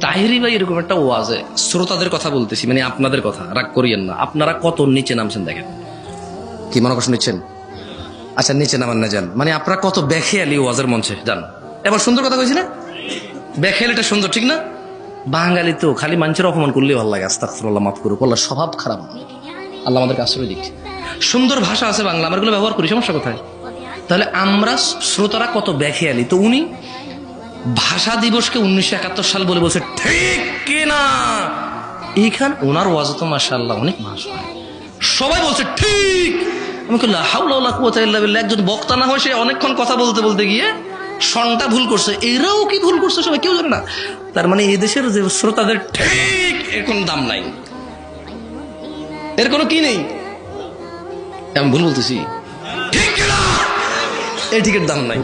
তাহিরি ভাই এরকম একটা ওয়াজে, শ্রোতাদের কথা বলতেছি, মানে আপনাদের কথা, রাগ করিয়েন না। আপনারা কত নিচে নামছেন দেখেন। কি মনে কষ্ট নিচ্ছেন? আচ্ছা নিচে নামান না যান, মানে আপনারা কত বেখেয়ালি ওয়াজের মঞ্চে যান। এবার সুন্দর কথা কইছি না? বেখেয়ালিটা সুন্দর, ঠিক না? বাঙালি তো খালি মানুষের অপমান করলেই ভালো লাগে। আস্তাগফিরুল্লাহ, মাফ করুক, আল্লাহ স্বভাব খারাপ, আল্লাহ আমাদেরকে আশ্রয় দিক। সুন্দর ভাষা আছে বাংলা, আমরা এগুলো ব্যবহার করি, সমস্যা কোথায়? তাহলে আমরা শ্রোতারা কত বেখেয়ালি। তো উনি ভাষা দিবসকে 1971 সাল বলে বলছে, ঠিক কিনা? এইখান ওনার ওয়াজ তো মাশাআল্লাহ অনেক ভাষা, সবাই বলছে ঠিক। আমি বললাম লা হাওলা ওয়ালা কুওয়াতা ইল্লা বিল্লাহ। একজন বক্তা না হয় সে অনেকক্ষণ কথা বলতে বলতে গিয়ে সনটা ভুল করছে, এরাও কি ভুল করছে সবাই কেউ জানে না। তার মানে এই দেশের যে শ্রোতাদের ঠিক এর কোনো দাম নাই, এর কোনো কি নেই। আমি ভুল বলতেছি? ঠিক কিনা? এই ঠিকের দাম নাই।